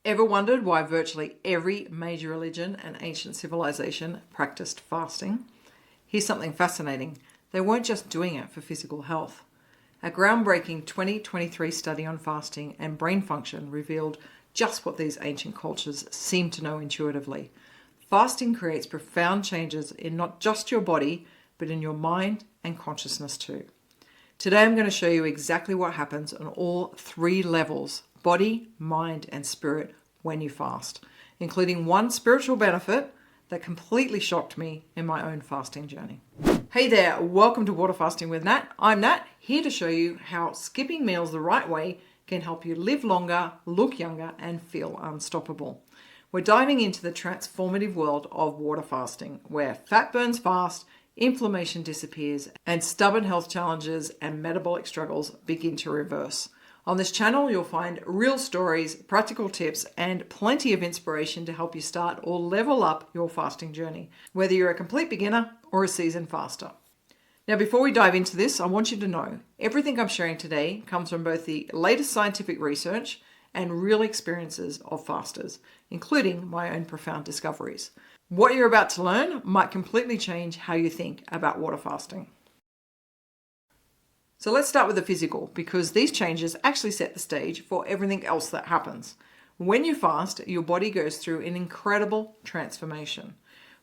Ever wondered why virtually every major religion and ancient civilization practiced fasting? Here's something fascinating. They weren't just doing it for physical health. A groundbreaking 2023 study on fasting and brain function revealed just what these ancient cultures seemed to know intuitively. Fasting creates profound changes in not just your body, but in your mind and consciousness too. Today I'm going to show you exactly what happens on all three levels: body, mind, and spirit when you fast, including one spiritual benefit that completely shocked me in my own fasting journey. Hey there, welcome to Water Fasting with Nat. I'm Nat, here to show you how skipping meals the right way can help you live longer, look younger, and feel unstoppable. We're diving into the transformative world of water fasting, where fat burns fast, inflammation disappears, and stubborn health challenges and metabolic struggles begin to reverse. On this channel, you'll find real stories, practical tips, and plenty of inspiration to help you start or level up your fasting journey, whether you're a complete beginner or a seasoned faster. Now, before we dive into this, I want you to know everything I'm sharing today comes from both the latest scientific research and real experiences of fasters, including my own profound discoveries. What you're about to learn might completely change how you think about water fasting. So let's start with the physical, because these changes actually set the stage for everything else that happens. When you fast, your body goes through an incredible transformation.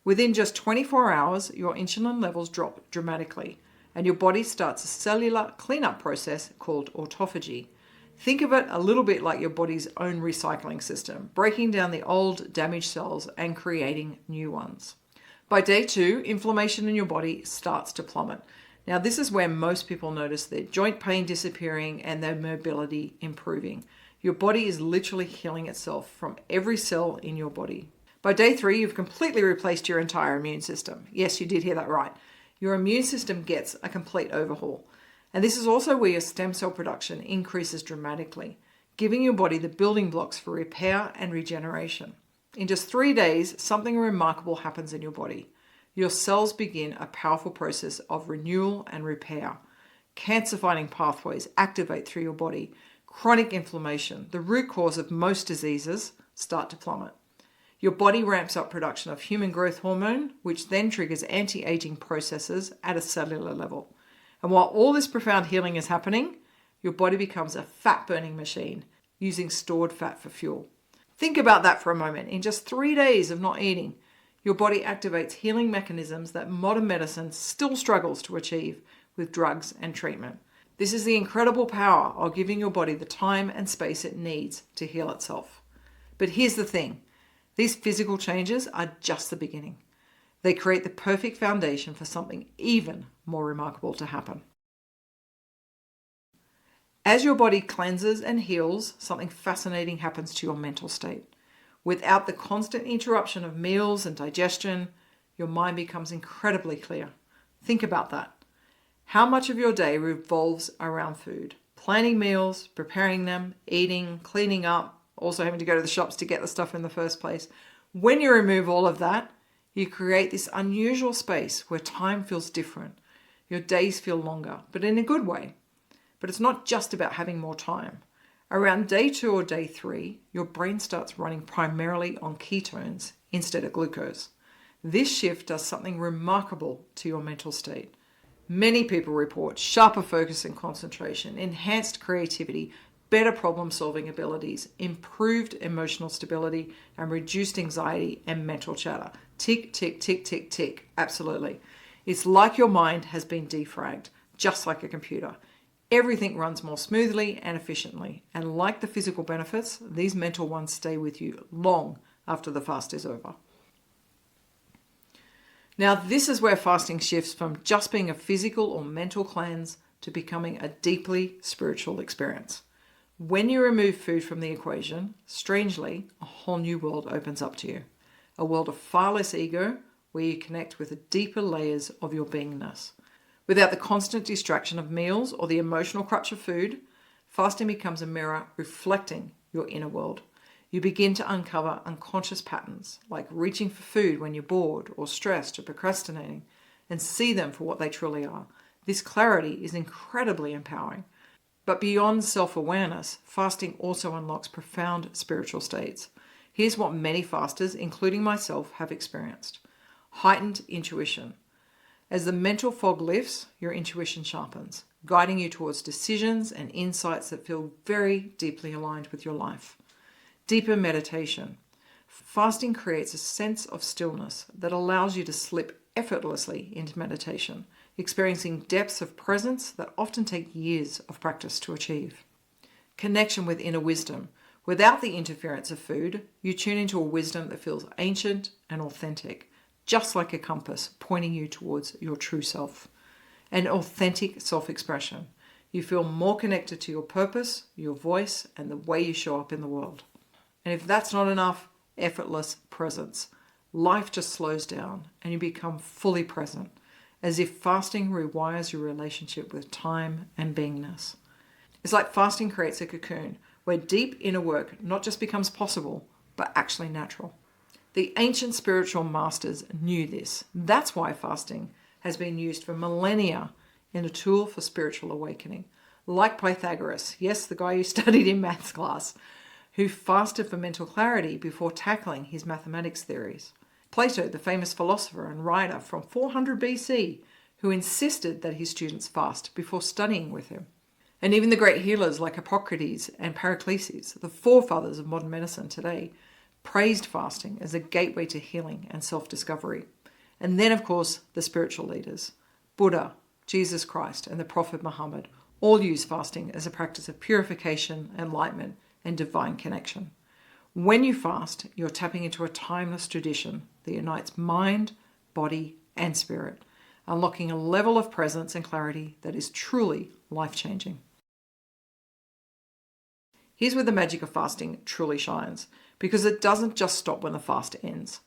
Within just 24 hours, your insulin levels drop dramatically, and your body starts a cellular cleanup process called autophagy. Think of it a little bit like your body's own recycling system, breaking down the old damaged cells and creating new ones. By day 2, inflammation in your body starts to plummet. Now, this is where most people notice their joint pain disappearing and their mobility improving. Your body is literally healing itself from every cell in your body. By day 3, you've completely replaced your entire immune system. Yes, you did hear that right. Your immune system gets a complete overhaul. And this is also where your stem cell production increases dramatically, giving your body the building blocks for repair and regeneration. In just 3 days, something remarkable happens in your body. Your cells begin a powerful process of renewal and repair. Cancer-fighting pathways activate through your body. Chronic inflammation, the root cause of most diseases, start to plummet. Your body ramps up production of human growth hormone, which then triggers anti-aging processes at a cellular level. And while all this profound healing is happening, your body becomes a fat-burning machine, using stored fat for fuel. Think about that for a moment. In just 3 days of not eating, your body activates healing mechanisms that modern medicine still struggles to achieve with drugs and treatment. This is the incredible power of giving your body the time and space it needs to heal itself. But here's the thing. These physical changes are just the beginning. They create the perfect foundation for something even more remarkable to happen. As your body cleanses and heals, something fascinating happens to your mental state. Without the constant interruption of meals and digestion, your mind becomes incredibly clear. Think about that. How much of your day revolves around food? Planning meals, preparing them, eating, cleaning up, also having to go to the shops to get the stuff in the first place. When you remove all of that, you create this unusual space where time feels different. Your days feel longer, but in a good way. But it's not just about having more time. Around day 2 or day 3, your brain starts running primarily on ketones instead of glucose. This shift does something remarkable to your mental state. Many people report sharper focus and concentration, enhanced creativity, better problem-solving abilities, improved emotional stability, and reduced anxiety and mental chatter. Tick, tick, tick, tick, tick. Absolutely. It's like your mind has been defragged, just like a computer. Everything runs more smoothly and efficiently. And like the physical benefits, these mental ones stay with you long after the fast is over. Now, this is where fasting shifts from just being a physical or mental cleanse to becoming a deeply spiritual experience. When you remove food from the equation, strangely, a whole new world opens up to you. A world of far less ego, where you connect with the deeper layers of your beingness. Without the constant distraction of meals or the emotional crutch of food, fasting becomes a mirror reflecting your inner world. You begin to uncover unconscious patterns, like reaching for food when you're bored or stressed or procrastinating, and see them for what they truly are. This clarity is incredibly empowering. But beyond self-awareness, fasting also unlocks profound spiritual states. Here's what many fasters, including myself, have experienced. Heightened intuition. As the mental fog lifts, your intuition sharpens, guiding you towards decisions and insights that feel very deeply aligned with your life. Deeper meditation. Fasting creates a sense of stillness that allows you to slip effortlessly into meditation, experiencing depths of presence that often take years of practice to achieve. Connection with inner wisdom. Without the interference of food, you tune into a wisdom that feels ancient and authentic, just like a compass pointing you towards your true self. An authentic self-expression. You feel more connected to your purpose, your voice, and the way you show up in the world. And if that's not enough, effortless presence. Life just slows down and you become fully present, as if fasting rewires your relationship with time and beingness. It's like fasting creates a cocoon where deep inner work not just becomes possible, but actually natural. The ancient spiritual masters knew this. That's why fasting has been used for millennia in a tool for spiritual awakening. Like Pythagoras, yes, the guy you studied in maths class, who fasted for mental clarity before tackling his mathematics theories. Plato, the famous philosopher and writer from 400 BC, who insisted that his students fast before studying with him. And even the great healers like Hippocrates and Paracelsus, the forefathers of modern medicine today, praised fasting as a gateway to healing and self-discovery. And then, of course, the spiritual leaders, Buddha, Jesus Christ, and the Prophet Muhammad, all use fasting as a practice of purification, enlightenment, and divine connection. When you fast, you're tapping into a timeless tradition that unites mind, body, and spirit, unlocking a level of presence and clarity that is truly life-changing. Here's where the magic of fasting truly shines, because it doesn't just stop when the fast ends.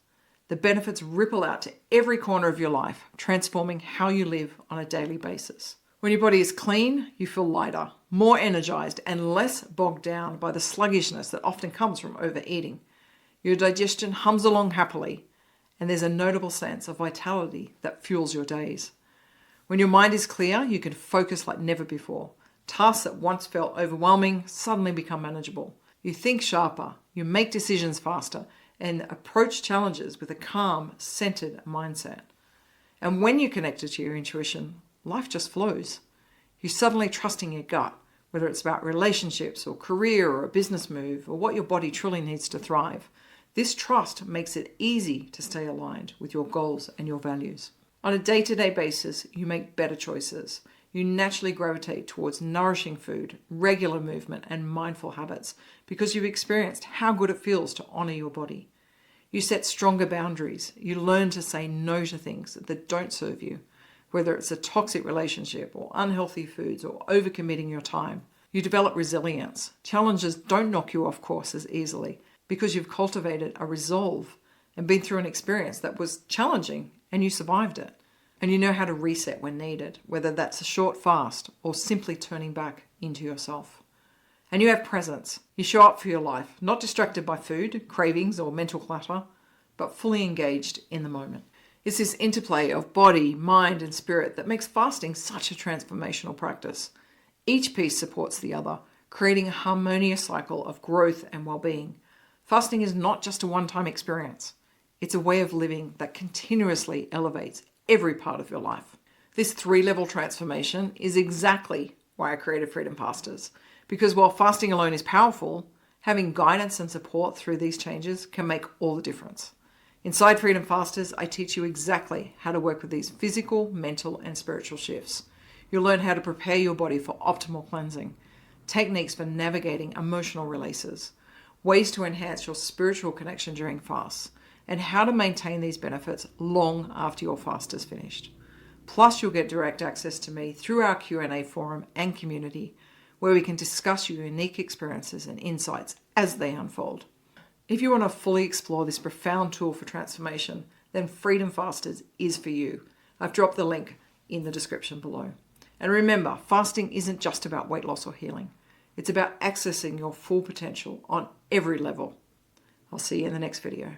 The benefits ripple out to every corner of your life, transforming how you live on a daily basis. When your body is clean, you feel lighter, more energized, and less bogged down by the sluggishness that often comes from overeating. Your digestion hums along happily, and there's a notable sense of vitality that fuels your days. When your mind is clear, you can focus like never before. Tasks that once felt overwhelming suddenly become manageable. You think sharper, you make decisions faster, and approach challenges with a calm, centered mindset. And when you're connected to your intuition, life just flows. You're suddenly trusting your gut, whether it's about relationships or career or a business move or what your body truly needs to thrive. This trust makes it easy to stay aligned with your goals and your values. On a day-to-day basis, you make better choices. You naturally gravitate towards nourishing food, regular movement, and mindful habits because you've experienced how good it feels to honor your body. You set stronger boundaries. You learn to say no to things that don't serve you, whether it's a toxic relationship or unhealthy foods or overcommitting your time. You develop resilience. Challenges don't knock you off course as easily because you've cultivated a resolve and been through an experience that was challenging and you survived it. And you know how to reset when needed, whether that's a short fast or simply turning back into yourself. And you have presence. You show up for your life, not distracted by food, cravings, or mental clutter, but fully engaged in the moment. It's this interplay of body, mind, and spirit that makes fasting such a transformational practice. Each piece supports the other, creating a harmonious cycle of growth and well-being. Fasting is not just a one-time experience. It's a way of living that continuously elevates every part of your life. This 3-level transformation is exactly why I created Freedom Fasters. Because while fasting alone is powerful, having guidance and support through these changes can make all the difference. Inside Freedom Fasters, I teach you exactly how to work with these physical, mental, and spiritual shifts. You'll learn how to prepare your body for optimal cleansing, techniques for navigating emotional releases, ways to enhance your spiritual connection during fasts, and how to maintain these benefits long after your fast is finished. Plus, you'll get direct access to me through our Q&A forum and community, where we can discuss your unique experiences and insights as they unfold. If you want to fully explore this profound tool for transformation, then Freedom Fasters is for you. I've dropped the link in the description below. And remember, fasting isn't just about weight loss or healing. It's about accessing your full potential on every level. I'll see you in the next video.